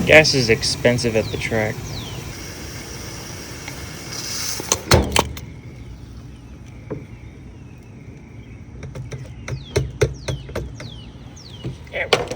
Gas is expensive at the track. There we go.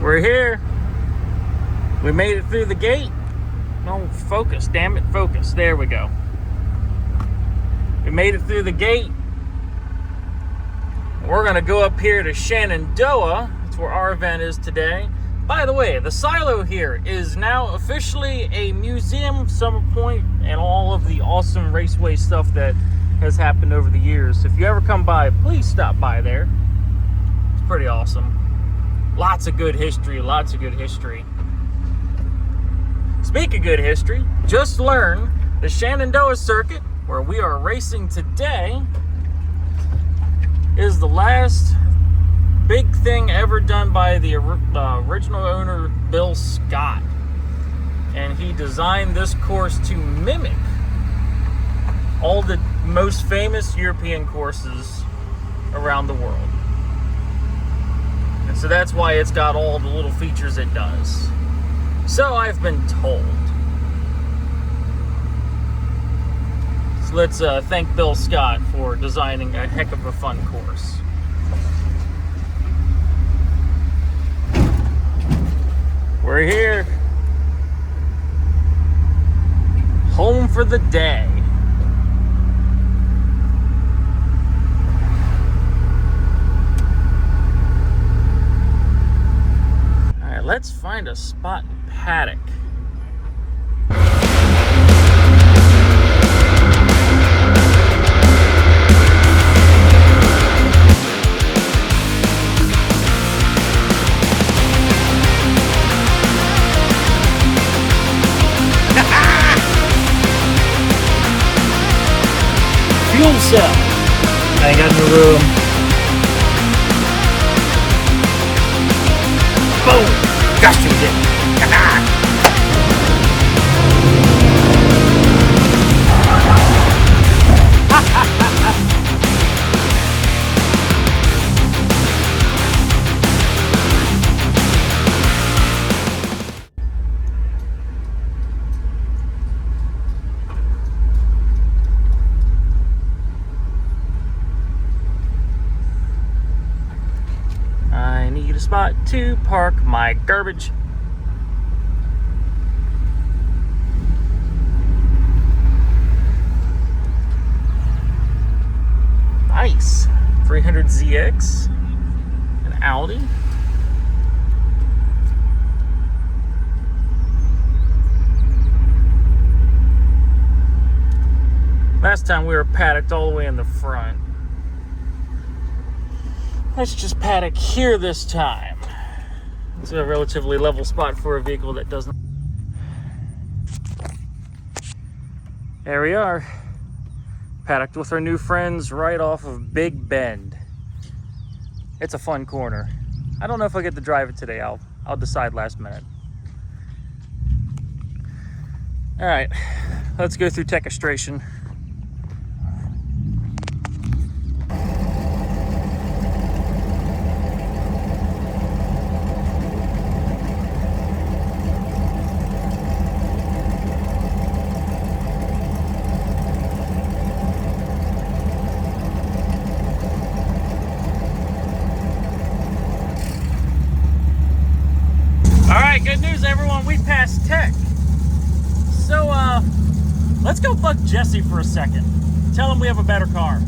We're here. We made it through the gate. No, focus, damn it, focus. There we go. We made it through the gate. We're gonna go up here to Shenandoah. That's where our event is today. By the way, the silo here is now officially a museum of Summer Point and all of the awesome raceway stuff that has happened over the years. If you ever come by, please stop by there. It's pretty awesome. Lots of good history, lots of good history. Speak of good history, just learned the Shenandoah circuit, where we are racing today, is the last big thing ever done by the original owner, Bill Scott. And he designed this course to mimic all the most famous European courses around the world. And so that's why it's got all the little features it does. So I've been told. So let's thank Bill Scott for designing a heck of a fun course. We're here. Home for the day. Let's find a spot in paddock. Fuel cell. I got in the room. Boom! Gosh, you did. I need a spot to park my garbage. Nice. 300ZX, an Audi. Last time we were paddocked all the way in the front. Let's just paddock here this time. It's a relatively level spot for a vehicle that doesn't. There we are, paddocked with our new friends right off of Big Bend. It's a fun corner. I don't know if I get to drive it today. I'll decide last minute. All right, let's go through techistration. Good news, everyone, we passed tech. So let's go bug Jesse for a second. Tell him we have a better car.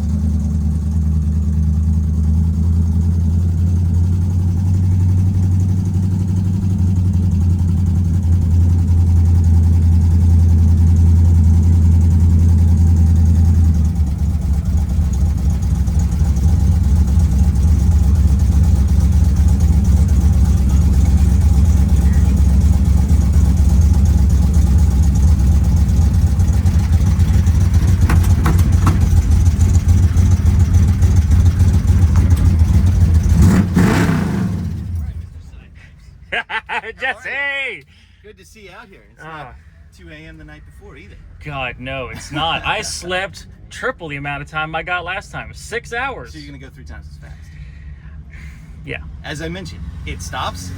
Jesse! Good to see you out here. It's not 2 a.m. the night before either. God, no, it's not. I slept triple the amount of time I got last time. 6 hours. So you're going to go 3 times as fast. Yeah. As I mentioned, it stops.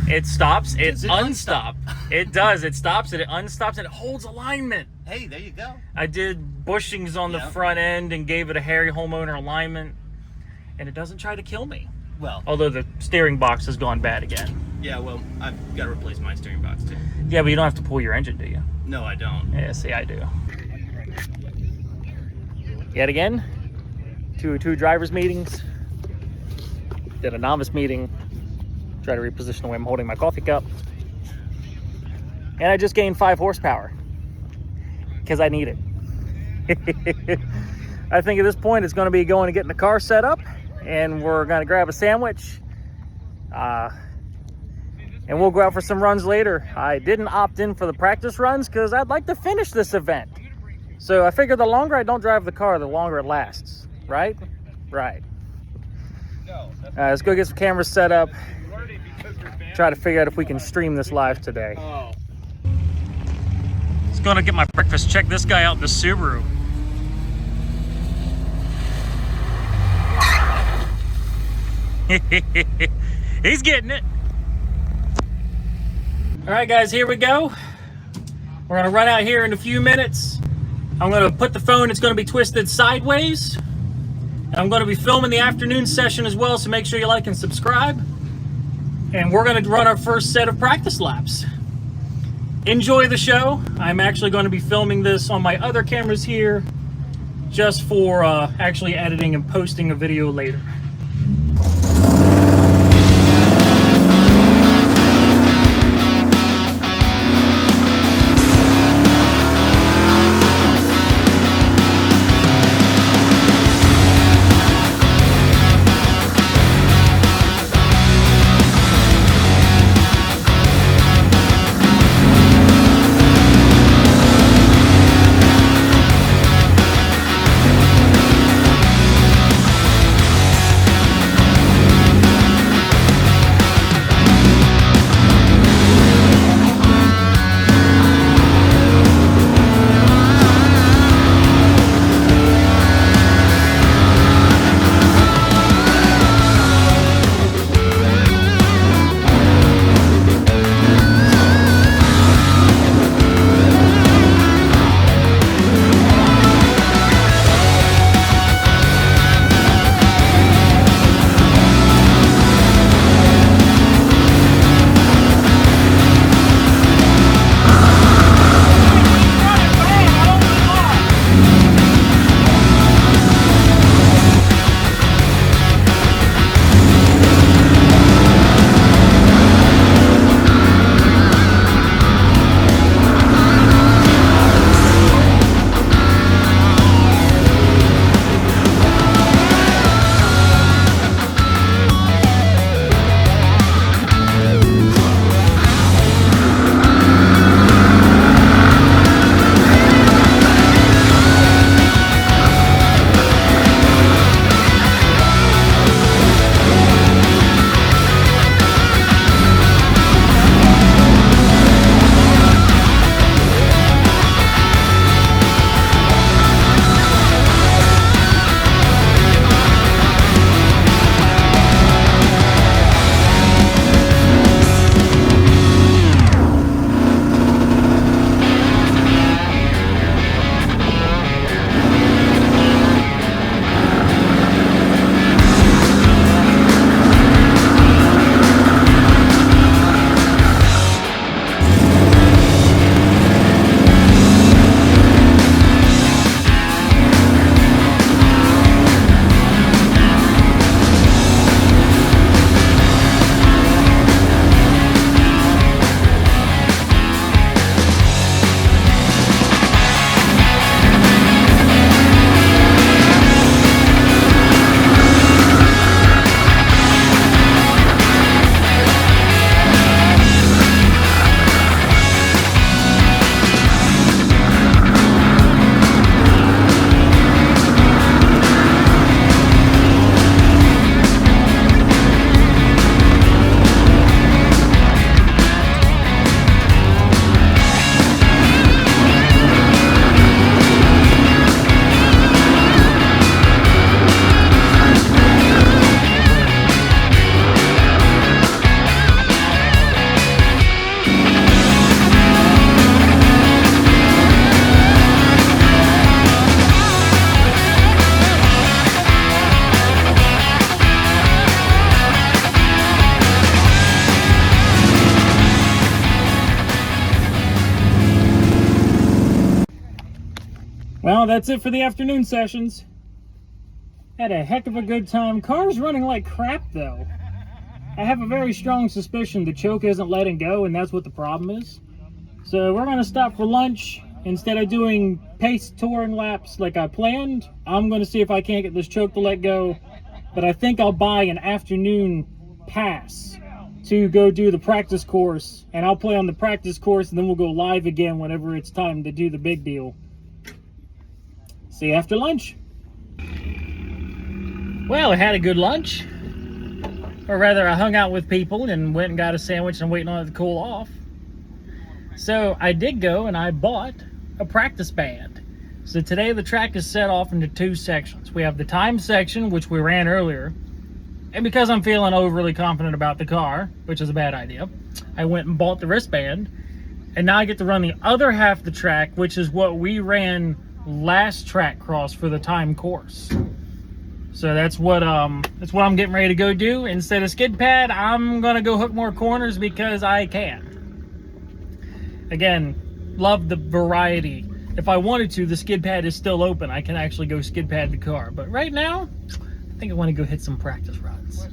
It stops. It Does it unstop. It does. It stops and it unstops and it holds alignment. Hey, there you go. I did bushings on the front end and gave it a Harry homeowner alignment. And it doesn't try to kill me. Well, although the steering box has gone bad again. Yeah, well, I've got to replace my steering box too. Yeah, but you don't have to pull your engine, do you? No, I don't. Yeah, see, I do. Yet again, 202 drivers meetings. Did a novice meeting. Try to reposition the way I'm holding my coffee cup. And I just gained 5 horsepower. Because I need it. I think at this point it's going to be going to getting the car set up. And we're going to grab a sandwich. And we'll go out for some runs later. I didn't opt in for the practice runs because I'd like to finish this event. So I figure the longer I don't drive the car, the longer it lasts. Right? Right. Let's go get some cameras set up. Try to figure out if we can stream this live today. Just going to get my breakfast. Check this guy out in the Subaru. He's getting it. All right, guys, here we go. We're gonna run out here in a few minutes. I'm gonna put the phone, it's gonna be twisted sideways. And I'm gonna be filming the afternoon session as well, so make sure you like and subscribe. And we're gonna run our first set of practice laps. Enjoy the show. I'm actually gonna be filming this on my other cameras here, just for actually editing and posting a video later. Well, that's it for the afternoon sessions. Had a heck of a good time. Car's running like crap, though. I have a very strong suspicion the choke isn't letting go, and that's what the problem is. So we're going to stop for lunch. Instead of doing pace touring laps like I planned, I'm going to see if I can't get this choke to let go. But I think I'll buy an afternoon pass to go do the practice course, and I'll play on the practice course, and then we'll go live again whenever it's time to do the big deal. See you after lunch. Well, I had a good lunch. Or rather, I hung out with people and went and got a sandwich and waiting on it to cool off. So I did go and I bought a practice band. So today the track is set off into two sections. We have the time section, which we ran earlier. And because I'm feeling overly confident about the car, which is a bad idea, I went and bought the wristband. And now I get to run the other half of the track, which is what we ran last track cross for the time course. So that's what I'm getting ready to go do. Instead of skid pad, I'm gonna go hook more corners because I can. Again, love the variety. If I wanted to, the skid pad is still open. I can actually go skid pad the car. But right now, I think I want to go hit some practice runs.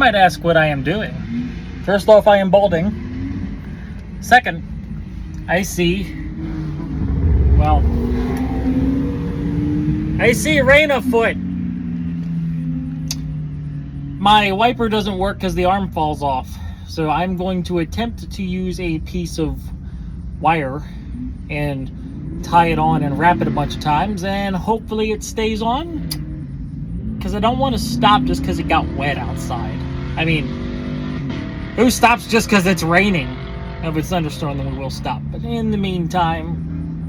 might ask what I am doing. First off, I am balding. Second, I see rain afoot. My wiper doesn't work because the arm falls off. So I'm going to attempt to use a piece of wire and tie it on and wrap it a bunch of times, and hopefully it stays on. Because I don't want to stop just because it got wet outside. I mean, who stops just because it's raining? If it's thunderstorm, then we will stop. But in the meantime,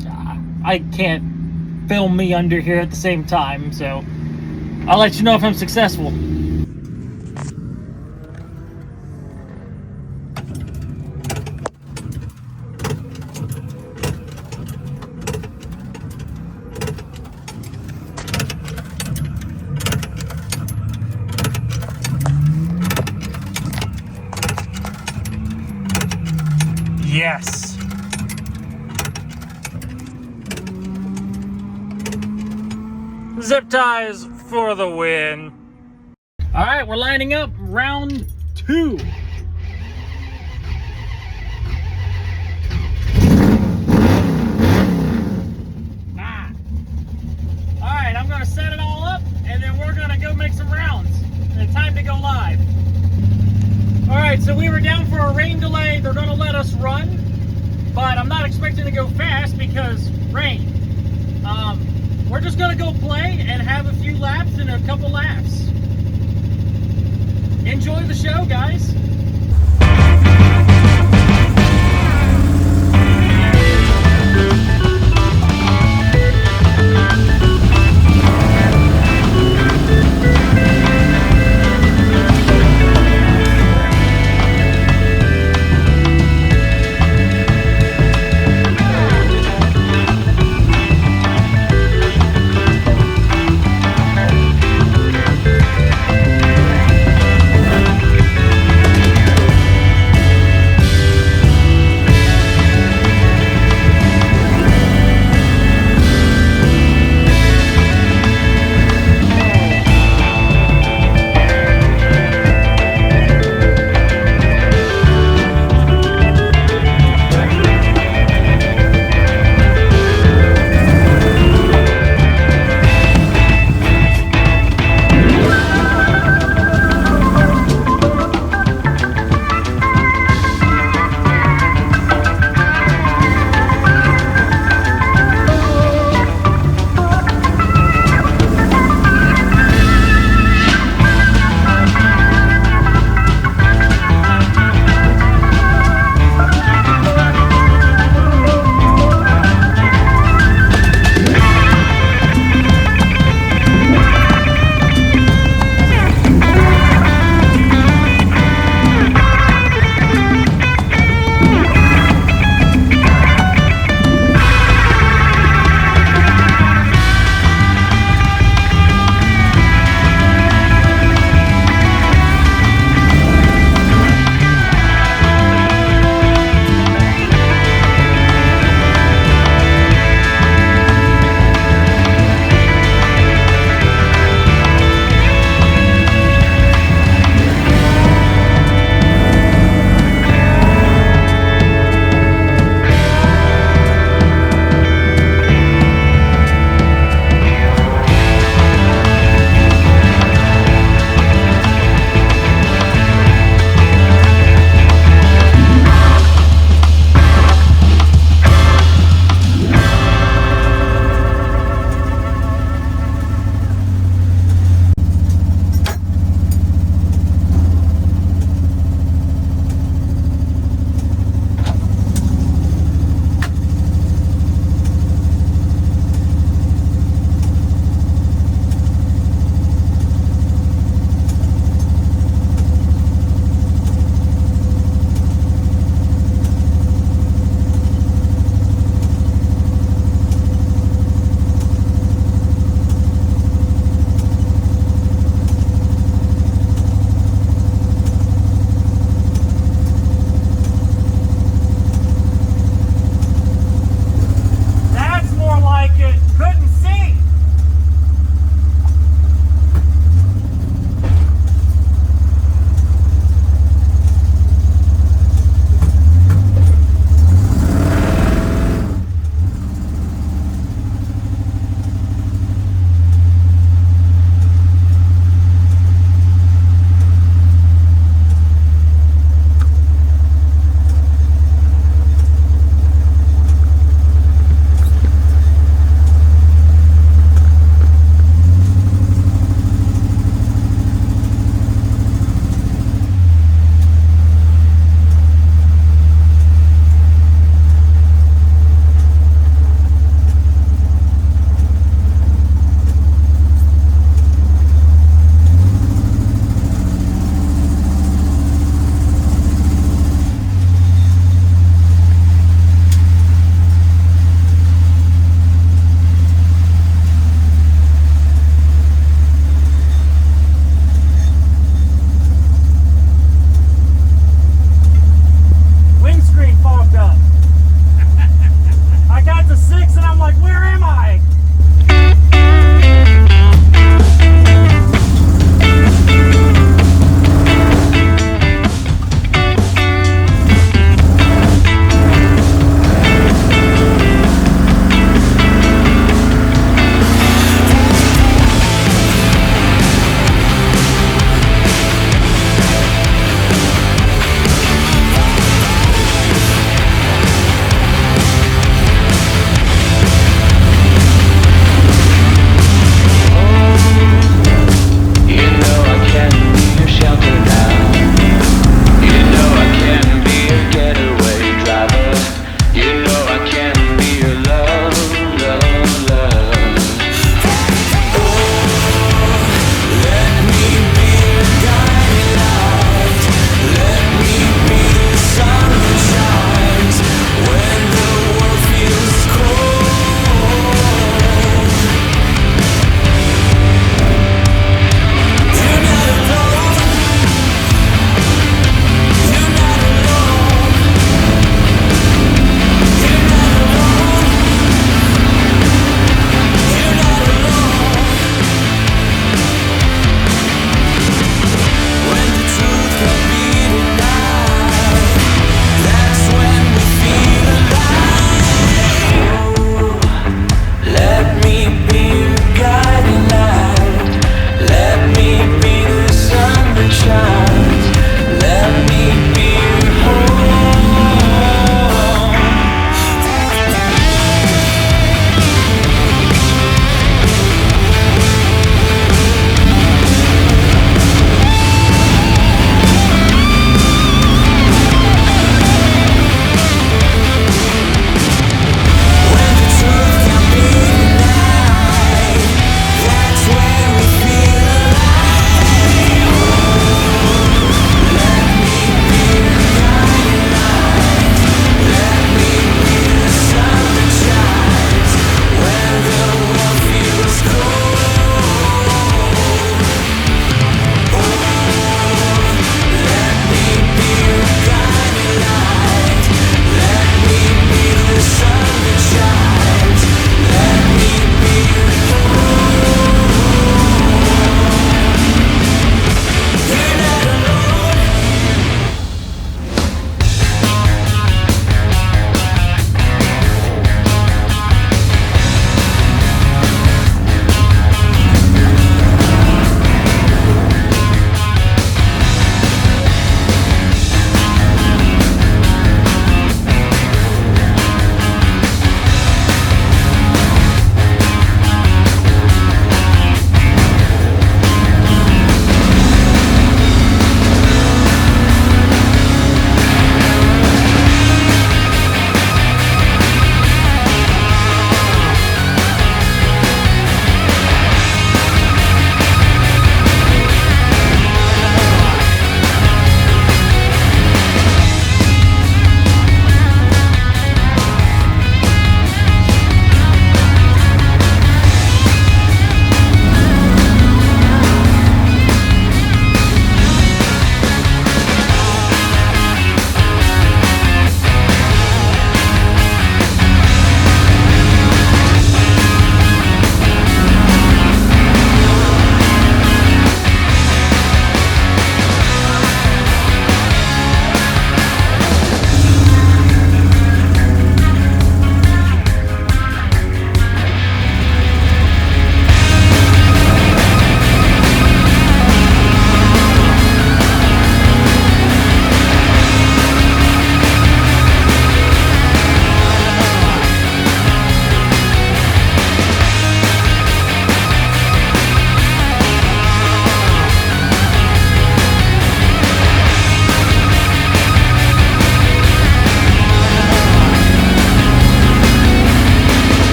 I can't film me under here at the same time, so I'll let you know if I'm successful. Yes. Zip ties for the win. All right, we're lining up round 2. All right, I'm gonna set it all up and then we're gonna go make some rounds. It's time to go live. All right, so we were down for a rain delay. They're gonna let us run, but I'm not expecting to go fast because rain. We're just gonna go play and have a few laps and a couple laughs. Enjoy the show, guys.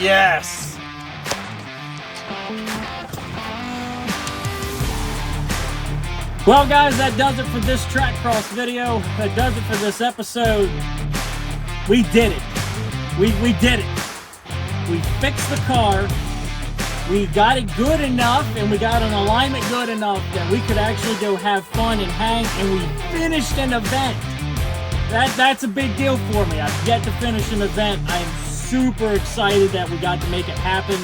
Yes. Well, guys, that does it for this track cross video. That does it for this episode. We did it. We did it. We fixed the car. We got it good enough, and we got an alignment good enough that we could actually go have fun and hang, and we finished an event. That's a big deal for me. I've yet to finish an event. I am super excited that we got to make it happen.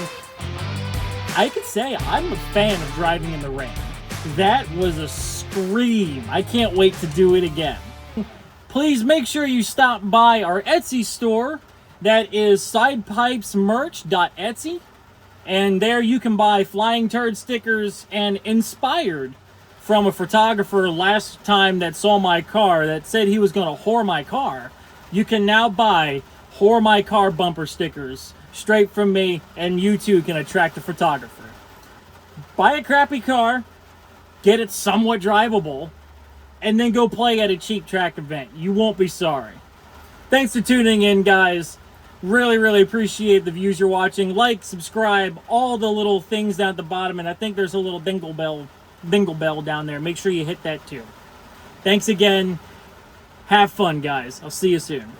I could say I'm a fan of driving in the rain. That was a scream. I can't wait to do it again. Please make sure you stop by our Etsy store. That is sidepipesmerch.etsy. And there you can buy Flying Turd stickers, and inspired from a photographer last time that saw my car that said he was going to whore my car. You can now buy whore my car bumper stickers straight from me, and you too can attract a photographer. Buy a crappy car, get it somewhat drivable, and then go play at a cheap track event. You won't be sorry. Thanks for tuning in, guys. Really appreciate the views you're watching. Like, subscribe, all the little things down at the bottom, and I think there's a little dingle bell down there. Make sure you hit that too. Thanks again. Have fun, guys. I'll see you soon.